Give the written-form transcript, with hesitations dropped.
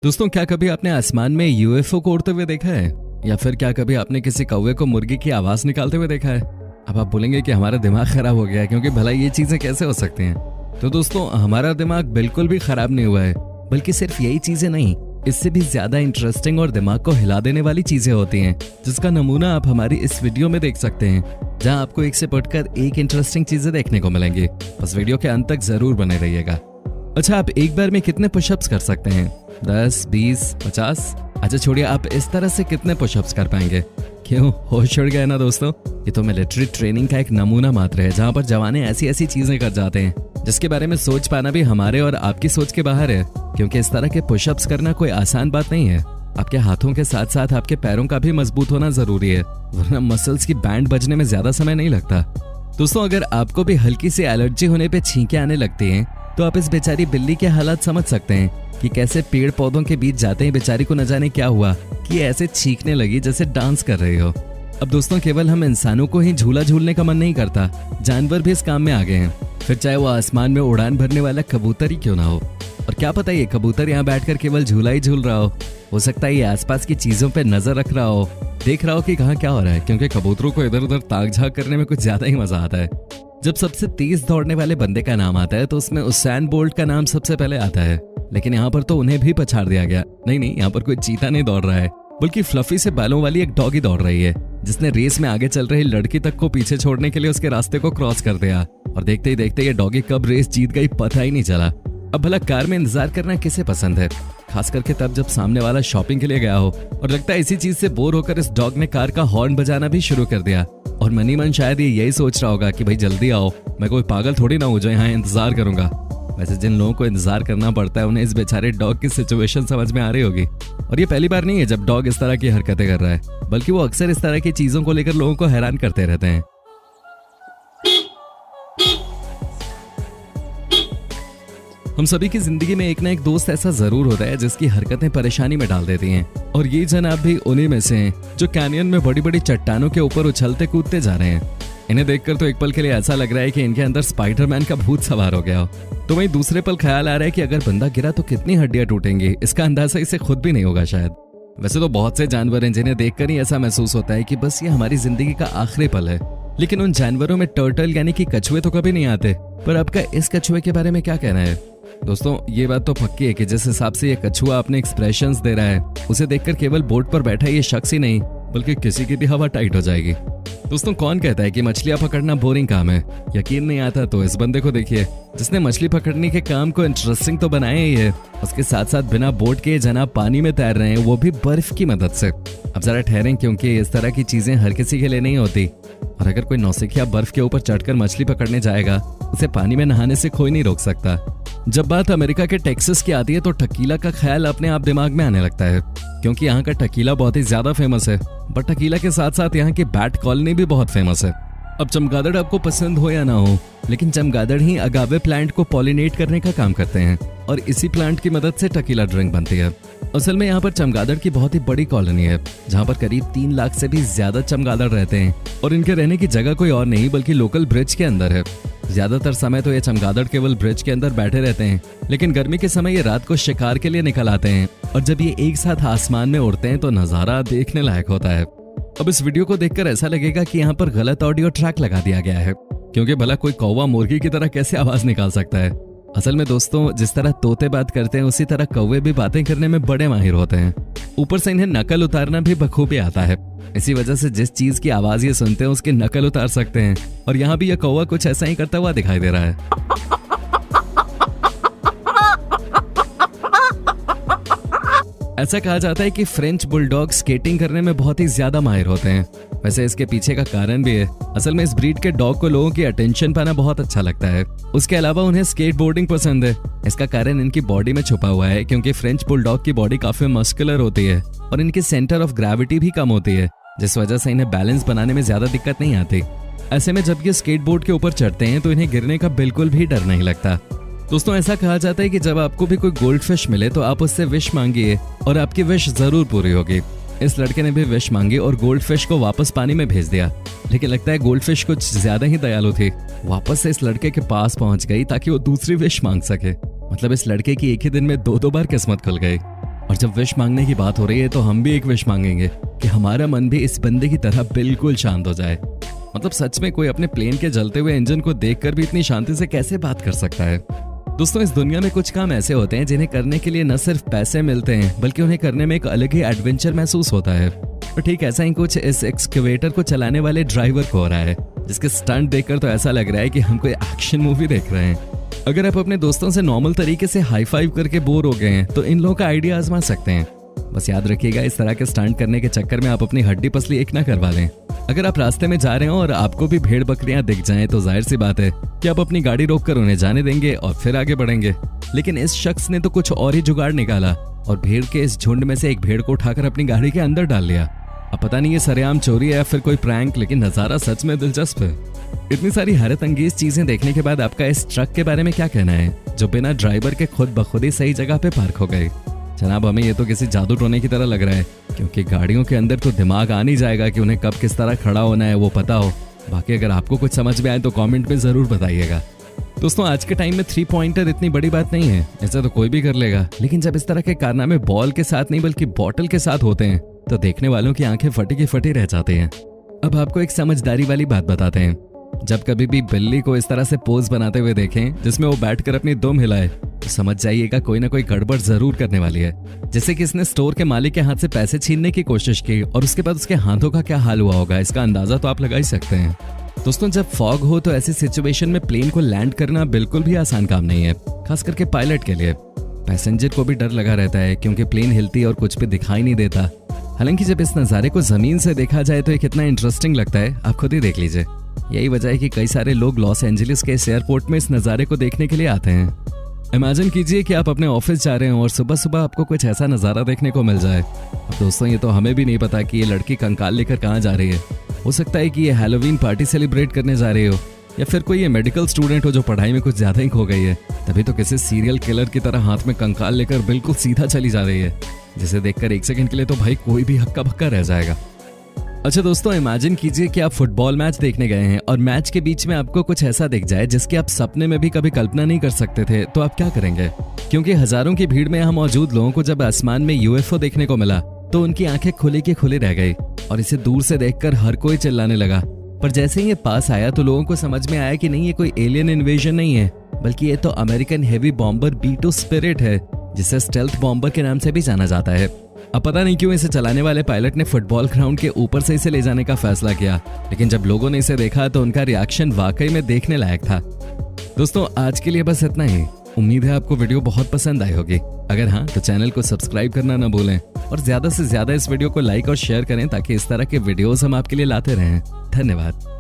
दोस्तों, क्या कभी आपने आसमान में यूएफओ को उड़ते हुए देखा है? या फिर क्या कभी आपने किसी कौवे को मुर्गी की आवाज निकालते हुए देखा है? अब आप बोलेंगे कि हमारा दिमाग खराब हो गया है, क्योंकि भला ये चीजें कैसे हो सकती हैं? तो दोस्तों, हमारा दिमाग बिल्कुल भी खराब नहीं हुआ है, बल्कि सिर्फ यही चीजें नहीं, इससे भी ज्यादा इंटरेस्टिंग और दिमाग को हिला देने वाली चीजें होती हैं, जिसका नमूना आप हमारी इस वीडियो में देख सकते हैं, जहां आपको एक से बढ़कर एक इंटरेस्टिंग चीजें देखने को मिलेंगी। बस वीडियो के अंत तक जरूर बने रहिएगा। अच्छा, आप एक बार में कितने पुशअप्स कर सकते हैं? 10, 20, 50? अच्छा छोड़िए, आप इस तरह से कितने पुशअप्स कर पाएंगे? क्यों, होश उड़ गया ना दोस्तों? ये तो मिलिट्री ट्रेनिंग का एक नमूना मात्र है, जहां पर जवाने ऐसी ऐसी चीजें कर जाते हैं जिसके बारे में सोच पाना भी हमारे और आपकी सोच के बाहर है। क्योंकि इस तरह के पुशअप्स करना कोई आसान बात नहीं है। आपके हाथों के साथ साथ आपके पैरों का भी मजबूत होना जरूरी है, वरना मसल्स की बैंड बजने में ज्यादा समय नहीं लगता। दोस्तों, अगर आपको भी हल्की सी एलर्जी होने पे छींकें आने लगती हैं, तो आप इस बेचारी बिल्ली के हालात समझ सकते हैं कि कैसे पेड़ पौधों के बीच जाते ही बेचारी को न जाने क्या हुआ कि ऐसे छींकने लगी जैसे डांस कर रही हो। अब दोस्तों, केवल हम इंसानों को ही झूला झूलने का मन नहीं करता, जानवर भी इस काम में आ गए हैं, फिर चाहे वो आसमान में उड़ान भरने वाला कबूतर ही क्यों ना हो। और क्या पता ये कबूतर यहाँ बैठकर केवल झूला ही झूल रहा हो सकता है ये आसपास की चीजों पर नजर रख रहा हो, देख रहा हो कि कहाँ क्या हो रहा है, क्योंकि कबूतरों को इधर उधर ताक झाक करने में कुछ ज्यादा ही मजा आता है। जब सबसे तेज दौड़ने वाले बंदे का नाम आता है तो उसमें उसैन बोल्ट का नाम सबसे पहले आता है, लेकिन यहाँ पर तो उन्हें भी पछाड़ दिया गया। नहीं, यहाँ पर कोई चीता नहीं दौड़ रहा है, बल्कि फ्लफी से बालों वाली एक डॉगी दौड़ रही है, जिसने रेस में आगे चल रही लड़की तक को पीछे छोड़ने के लिए उसके रास्ते को क्रॉस कर दिया। और देखते ही देखते ये डॉगी कब रेस जीत गई पता ही नहीं चला। अब भला कार में इंतजार करना किसे पसंद है? खास करके तब जब सामने वाला शॉपिंग के लिए गया हो और लगता है इसी चीज से बोर होकर इस डॉग ने कार का हॉर्न बजाना भी शुरू कर दिया। और मनी मन शायद ये यही सोच रहा होगा कि भाई जल्दी आओ, मैं कोई पागल थोड़ी ना हूं जो यहाँ इंतजार करूंगा। वैसे जिन लोगों को इंतजार करना पड़ता है उन्हें इस बेचारे डॉग की सिचुएशन समझ में आ रही होगी। और ये पहली बार नहीं है जब डॉग इस तरह की हरकतें कर रहा है, बल्कि वो अक्सर इस तरह की चीजों को लेकर लोगों को हैरान करते रहते हैं। हम सभी की जिंदगी में एक ना एक दोस्त ऐसा जरूर होता है जिसकी हरकतें परेशानी में डाल देती हैं, और ये जनाब भी उन्हीं में से हैं जो कैनियन में बड़ी बड़ी चट्टानों के ऊपर उछलते कूदते जा रहे हैं। इन्हें देखकर तो एक पल के लिए ऐसा लग रहा है कि इनके अंदर स्पाइडरमैन का भूत सवार हो गया हो, तो वहीं दूसरे पल ख्याल आ रहा है कि अगर बंदा गिरा तो कितनी हड्डियां टूटेंगी, इसका अंदाजा इसे खुद भी नहीं होगा शायद। वैसे तो बहुत से जानवर हैं जिन्हें देखकर ही ऐसा महसूस होता है कि बस ये हमारी जिंदगी का आखिरी पल है, लेकिन उन जानवरों में टर्टल यानी कि कछुए तो कभी नहीं आते। पर आपका इस कछुए के बारे में क्या कहना है? दोस्तों, ये बात तो पक्की है कि जिस हिसाब से ये कछुआ अपने एक्सप्रेशंस दे रहा है, उसे देखकर केवल बोट पर बैठा ये शख्स ही नहीं बल्कि किसी की भी हवा टाइट हो जाएगी। दोस्तों, कौन कहता है कि मछलियां पकड़ना बोरिंग काम है? यकीन नहीं आता तो इस बंदे को देखिए, जिसने मछली पकड़ने के काम को इंटरेस्टिंग तो बनाया ही है, उसके साथ साथ बिना बोट के जनाब पानी में तैर रहे हैं, वो भी बर्फ की मदद से। अब जरा ठहरें, क्योंकि इस तरह की चीजें हर किसी के लिए नहीं होती, और अगर कोई नौसिखिया बर्फ के ऊपर चढ़कर मछली पकड़ने जाएगा, उसे पानी में नहाने से कोई नहीं रोक सकता। जब बात अमेरिका के टेक्सास की आती है तो टकीला का ख्याल अपने आप दिमाग में आने लगता है, क्योंकि यहाँ का टकीला बहुत ही ज्यादा फेमस है। बट टकीला के साथ साथ यहाँ की बैट कॉलोनी भी बहुत फेमस है। अब चमगादड़ आपको पसंद हो या ना हो, लेकिन चमगादड़ ही अगावे प्लांट को पॉलिनेट करने का काम करते हैं, और इसी प्लांट की मदद से टकीला ड्रिंक बनती है। असल में यहाँ पर चमगादड़ की बहुत ही बड़ी कॉलोनी है, जहाँ पर करीब 3 लाख से भी ज्यादा चमगादड़ रहते हैं, और इनके रहने की जगह कोई और नहीं बल्कि लोकल ब्रिज के अंदर है। ज्यादातर समय तो ये चमगादड़ केवल ब्रिज के अंदर बैठे रहते हैं, लेकिन गर्मी के समय ये रात को शिकार के लिए निकल आते हैं, और जब ये एक साथ आसमान में उड़ते हैं तो नजारा देखने लायक होता है। अब इस वीडियो को देखकर ऐसा लगेगा कि यहाँ पर गलत ऑडियो ट्रैक लगा दिया गया है, क्योंकि भला कोई कौवा मुर्गी की तरह कैसे आवाज निकाल सकता है? असल में दोस्तों, जिस तरह तोते बात करते हैं उसी तरह कौवे भी बातें करने में बड़े माहिर होते हैं। ऊपर से इन्हें नकल उतारना भी बखूबी आता है, इसी वजह से जिस चीज की आवाज ये सुनते हैं उसकी नकल उतार सकते हैं। और यहाँ भी यह कौवा कुछ ऐसा ही करता हुआ दिखाई दे रहा है। ऐसा कहा जाता है कि फ्रेंच बुलडॉग स्केटिंग करने में बहुत ही ज्यादा माहिर होते हैं। वैसे इसके पीछे का कारण भी है। असल में इस ब्रीड के डॉग को लोगों की अटेंशन पाना बहुत अच्छा लगता है। उसके अलावा उन्हें स्केटबोर्डिंग पसंद है। इसका कारण इनकी बॉडी में छुपा हुआ है, क्योंकि फ्रेंच बुलडॉग की बॉडी काफी मस्कुलर होती है और इनकी सेंटर ऑफ ग्रेविटी भी कम होती है, जिस वजह से इन्हें बैलेंस बनाने में ज्यादा दिक्कत नहीं आती। ऐसे में जब ये स्केटबोर्ड के ऊपर चढ़ते हैं तो इन्हें गिरने का बिल्कुल भी डर नहीं लगता। दोस्तों, ऐसा कहा जाता है कि जब आपको भी कोई गोल्ड फिश मिले तो आप उससे विश मांगिए और आपकी विश जरूर पूरी होगी। इस लड़के ने भी विश मांगी और गोल्ड फिश को वापस पानी में भेज दिया, लेकिन लगता है गोल्ड फिश कुछ ज्यादा ही दयालु थी, वापस से इस लड़के के पास पहुंच गई ताकि वो दूसरी विश मांग सके। मतलब इस लड़के की एक ही दिन में 2-2 बार किस्मत खुल गई। और जब विश मांगने की बात हो रही है तो हम भी एक विश मांगेंगे कि हमारा मन भी इस बंदे की तरह बिल्कुल शांत हो जाए। मतलब सच में कोई अपने प्लेन के जलते हुए इंजन को देखकर भी इतनी शांति से कैसे बात कर सकता है। दोस्तों, इस दुनिया में कुछ काम ऐसे होते हैं जिन्हें करने के लिए न सिर्फ पैसे मिलते हैं बल्कि उन्हें करने में एक अलग ही एडवेंचर महसूस होता है। और ठीक ऐसा ही कुछ इस एक्सकवेटर को चलाने वाले ड्राइवर को हो रहा है, जिसके स्टंट देखकर तो ऐसा लग रहा है कि हम कोई एक्शन मूवी देख रहे हैं। अगर आप अपने दोस्तों से नॉर्मल तरीके से हाई फाइव करके बोर हो गए हैं तो इन लोगों का आइडिया आजमा सकते हैं। बस याद रखिएगा, इस तरह के स्टंट करने के चक्कर में आप अपनी हड्डी पसली एक ना करवा लें। अगर आप रास्ते में जा रहे हो और आपको भी भेड़ बकरियां दिख जाएं तो जाहिर सी बात है कि आप अपनी गाड़ी रोककर उन्हें जाने देंगे और फिर आगे बढ़ेंगे। लेकिन इस शख्स ने तो कुछ और ही जुगाड़ निकाला और भेड़ के इस झुंड में से एक भेड़ को उठाकर अपनी गाड़ी के अंदर डाल लिया। अब पता नहीं ये सरेआम चोरी है या फिर कोई प्रैंक, लेकिन नजारा सच में दिलचस्प है। इतनी सारी हैरत अंगेज चीजें देखने के बाद आपका इस ट्रक के बारे में क्या कहना है जो बिना ड्राइवर के खुद ब खुद ही सही जगह पे पार्क हो गए? जनाब, हमें ये तो किसी जादू टोने की तरह लग रहा है, क्योंकि गाड़ियों के अंदर तो दिमाग आ नहीं जाएगा कि उन्हें कब किस तरह खड़ा होना है वो पता हो। बाकी अगर आपको कुछ समझ में आए तो कमेंट में जरूर बताइएगा। दोस्तों, आज के टाइम में 3 पॉइंटर इतनी बड़ी बात नहीं है, ऐसा तो कोई भी कर लेगा। लेकिन जब इस तरह के कारनामे बॉल के साथ नहीं बल्कि बॉटल के साथ होते हैं तो देखने वालों की आंखें फटी की फटी रह जाती हैं। अब आपको एक समझदारी वाली बात बताते हैं। जब कभी भी बिल्ली को इस तरह से पोज बनाते हुए देखें जिसमें वो बैठकर अपनी दुम हिलाए तो समझ जाइएगा कोई ना कोई गड़बड़ जरूर करने वाली है। जैसे कि इसने स्टोर के मालिक के हाथ से पैसे छीनने की कोशिश की और उसके बाद उसके हाथों का क्या हाल हुआ होगा, इसका अंदाजा तो आप लगा ही सकते हैं। दोस्तों, जब फॉग हो तो ऐसी सिचुएशन में प्लेन को लैंड करना बिल्कुल भी आसान काम नहीं है, खास करके पायलट के लिए। पैसेंजर को भी डर लगा रहता है क्योंकि प्लेन हिलती है और कुछ भी दिखाई नहीं देता। हालांकि जब इस नज़ारे को जमीन से देखा जाए तो ये कितना इंटरेस्टिंग लगता है, आप खुद ही देख लीजिए। यही वजह है कि कई सारे लोग लॉस एंजलिस के इस एयरपोर्ट में इस नज़ारे को देखने के लिए आते हैं। इमेजिन कीजिए कि आप अपने ऑफिस जा रहे हो और सुबह सुबह आपको कुछ ऐसा नज़ारा देखने को मिल जाए। अब दोस्तों, ये तो हमें भी नहीं पता कि ये लड़की कंकाल लेकर कहाँ जा रही है। हो सकता है कि ये हैलोवीन पार्टी सेलिब्रेट करने जा रही हो, या फिर कोई ये मेडिकल स्टूडेंट हो जो पढ़ाई में कुछ ज्यादा ही खो गई है, तभी तो किसी सीरियल किलर की तरह हाथ में कंकाल लेकर बिल्कुल सीधा चली जा रही है, जिसे देखकर एक सेकंड के लिए तो भाई कोई भी हक्का बक्का रह जाएगा। अच्छा दोस्तों, इमेजिन कीजिए कि आप फुटबॉल मैच देखने गए हैं और मैच के बीच में आपको कुछ ऐसा दिख जाए जिसकी आप सपने में भी कभी कल्पना नहीं कर सकते थे, तो आप क्या करेंगे? क्योंकि हजारों की भीड़ में यहाँ मौजूद लोगों को जब आसमान में यूएफओ देखने को मिला तो उनकी आंखें खुली की खुली रह गई और इसे दूर से देखकर हर कोई चिल्लाने लगा। पर जैसे ही ये पास आया तो लोगों को समझ में आया कि नहीं, ये कोई एलियन इन्वेजन नहीं है, बल्कि ये तो American heavy bomber B2 spirit है, जिसे स्टेल्थ बॉम्बर के नाम से भी जाना जाता है। अब पता नहीं क्यों इसे चलाने वाले पायलट ने फुटबॉल ग्राउंड के ऊपर से इसे ले जाने का फैसला किया, लेकिन जब लोगों ने इसे देखा तो उनका रिएक्शन वाकई में देखने लायक था। दोस्तों, आज के लिए बस इतना ही। उम्मीद है आपको वीडियो बहुत पसंद आई होगी। अगर हाँ तो चैनल को सब्सक्राइब करना ना भूलें और ज्यादा से ज्यादा इस वीडियो को लाइक और शेयर करें ताकि इस तरह के वीडियोस हम आपके लिए लाते रहें। धन्यवाद।